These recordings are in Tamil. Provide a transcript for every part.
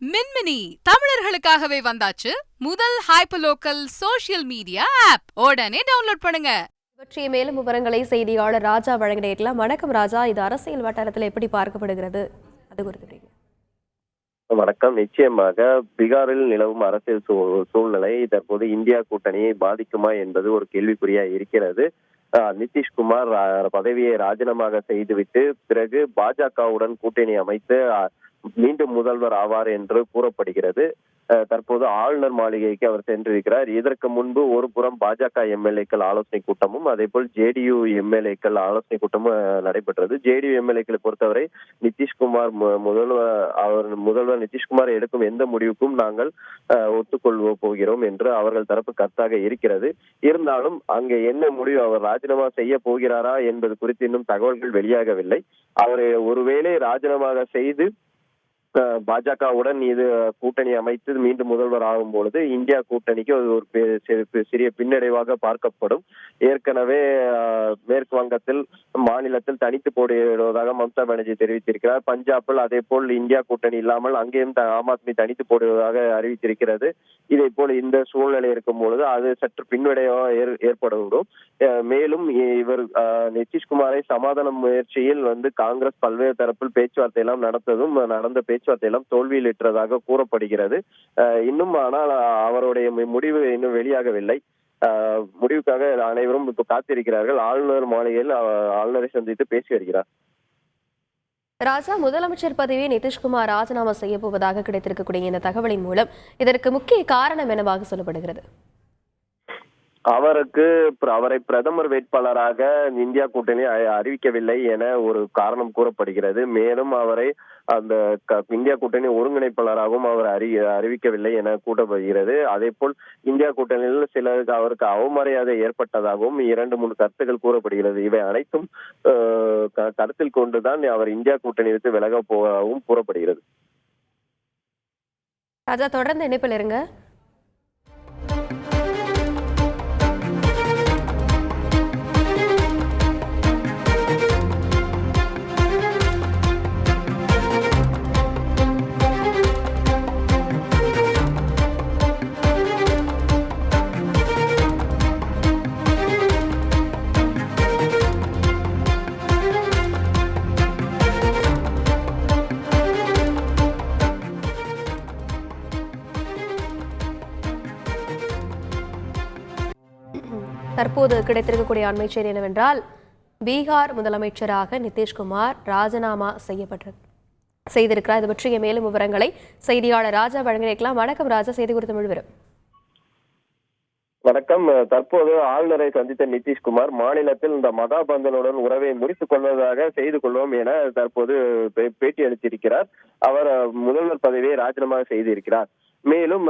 மின்மினி தமிழர்களுக்காகவே வந்தாச்சு முதல் ஹைப்பர்லோக்கல் சோஷியல் மீடியா ஆப். உடனே டவுன்லோட் பண்ணுங்க. பற்றிய மேலும் விவரங்களை செய்தியாளர் ராஜா வழங்கிடலாம். வணக்கம் ராஜா, இது அரசியல் வட்டாரத்தில் எப்படி பார்க்கப்படுகிறது, அது குறித்து? வணக்கம். நிச்சயமாக பீகாரில் நிலவும் அரசியல் சூழ்நிலை தற்போது இந்தியா கூட்டணியை பாதிக்குமா என்பது ஒரு கேள்விக்குறியா இருக்கிறது. நிதிஷ்குமார் பதவியை ராஜினாமா செய்துவிட்டு பிறகு பாஜகவுடன் கூட்டணி அமைத்து மீண்டும் முதல்வர் ஆவார் என்று கூறப்படுகிறது. தற்போது ஆளுநர் மாளிகைக்கு அவர் சென்றிருக்கிறார். இதற்கு முன்பு ஒரு புறம் பாஜக எம்எல்ஏக்கள் ஆலோசனை கூட்டமும் அதே போல் ஜேடியு எம்எல்ஏக்கள் ஆலோசனை கூட்டமும் நடைபெற்றது. ஜேடியு எம்எல்ஏக்களை பொறுத்தவரை நிதிஷ்குமார் முதல்வர் நிதிஷ்குமார் எடுக்கும் எந்த முடிவுக்கும் நாங்கள் ஒத்துக்கொள்ள போகிறோம் என்று அவர்கள் தரப்பு கருத்தாக இருக்கிறது. இருந்தாலும் அங்கே என்ன முடிவு, அவர் ராஜினாமா செய்ய போகிறாரா என்பது குறித்து இன்னும் தகவல்கள் வெளியாகவில்லை. அவர் ஒருவேளை ராஜினாமா செய்து பாஜகவுடன் இது கூட்டணி அமைத்து மீண்டும் முதல்வர் ஆகும் பொழுது இந்தியா கூட்டணிக்கு ஒரு சிறிய பின்னடைவாக பார்க்கப்படும். ஏற்கனவே மேற்கு வங்கத்தில் மாநிலத்தில் தனித்து போடுவதாக மம்தா பானர்ஜி தெரிவித்திருக்கிறார். பஞ்சாபில் அதே போல் இந்தியா கூட்டணி இல்லாமல் அங்கேயும் ஆம் ஆத்மி தனித்து போடுவதாக அறிவித்திருக்கிறது. இதே போல் இந்த சூழ்நிலை இருக்கும் பொழுது அது சற்று பின்னடைவாக ஏற்படக்கூடும். மேலும் இவர் நிதிஷ்குமாரை சமாதான முயற்சியில் காங்கிரஸ் பல்வேறு தரப்பில் பேச்சுவார்த்தை எல்லாம் நடந்த பேச்சுவார்த்தை எல்லாம் தோல்வியிலிட்டதாக கூறப்படுகிறது. இன்னும் ஆனால் அவருடைய முடிவு இன்னும் வெளியாகவில்லை. முடிவுக்காக அனைவரும் இப்ப காத்திருக்கிறார்கள். ஆளுநர் மாளிகையில் ஆளுநரை சந்தித்து பேசி வருகிறார். ராஜா, முதலமைச்சர் பதவியை நிதிஷ்குமார் ராஜினாமா செய்ய போவதாக கிடைத்திருக்கக்கூடிய இந்த தகவலின் மூலம் இதற்கு முக்கிய காரணம் என்னவாக சொல்லப்படுகிறது? அவரை பிரதமர் வேட்பாளராக இந்தியா கூட்டணி அறிவிக்கவில்லை என ஒரு காரணம் கூறப்படுகிறது. மேலும் அவரை அந்த இந்தியா கூட்டணி ஒருங்கிணைப்பாளராகவும் அவர் அறிவிக்கவில்லை என கூறப்படுகிறது. அதே போல் இந்தியா கூட்டணியில் சிலருக்கு அவருக்கு அவமரியாதை ஏற்பட்டதாகவும் 2-3 கருத்துக்கள் கூறப்படுகிறது. இவை அனைத்தும் கருத்தில் கொண்டுதான் அவர் இந்தியா கூட்டணி விட்டு விலக போவதாகவும் கூறப்படுகிறது. ராஜா, தொடர்ந்து இணைப்பில் இருங்க. தற்போது கிடைத்திருக்கக்கூடிய அண்மை செய்தி என்னவென்றால், பீகார் முதலமைச்சராக நிதிஷ்குமார் ராஜினாமா செய்திருக்கிறார். இது பற்றிய மேலும் விவரங்களை செய்தியாளர் ராஜா வழங்கியிருக்கலாம். வணக்கம் ராஜா, செய்தி குறித்து முழுவதும். வணக்கம். தற்போது ஆளுநரை சந்தித்த நிதிஷ்குமார் மாநிலத்தில் இந்த மகாபந்தனுடன் உறவை முறித்துக் கொள்வதாக செய்து கொள்வோம் என தற்போது பேட்டி அளித்திருக்கிறார். அவர் முதல்வர் பதவியை ராஜினாமா செய்திருக்கிறார். மேலும்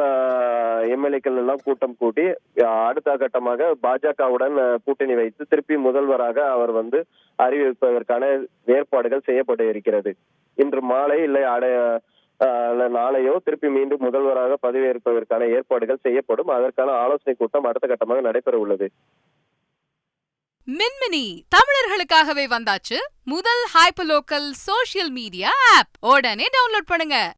எம்எல்ஏக்கள் எல்லாம் கூட்டம் கூட்டி அடுத்த கட்டமாக பாஜகவுடன் கூட்டணி வைத்து திருப்பி முதல்வராக அவர் அறிவிப்பதற்கான ஏற்பாடுகள் செய்யப்பட்டு இருக்கிறது. இன்று மாலை இல்லை நாளையோ திருப்பி மீண்டும் முதல்வராக பதவியேற்பதற்கான ஏற்பாடுகள் செய்யப்படும். அதற்கான ஆலோசனை கூட்டம் அடுத்த கட்டமாக நடைபெற உள்ளது. மின்மினி தமிழர்களுக்காகவே வந்தாச்சு முதல் ஹைப்பர்லோக்கல் சோஷியல் மீடியா ஆப். உடனே டவுன்லோட் பண்ணுங்க.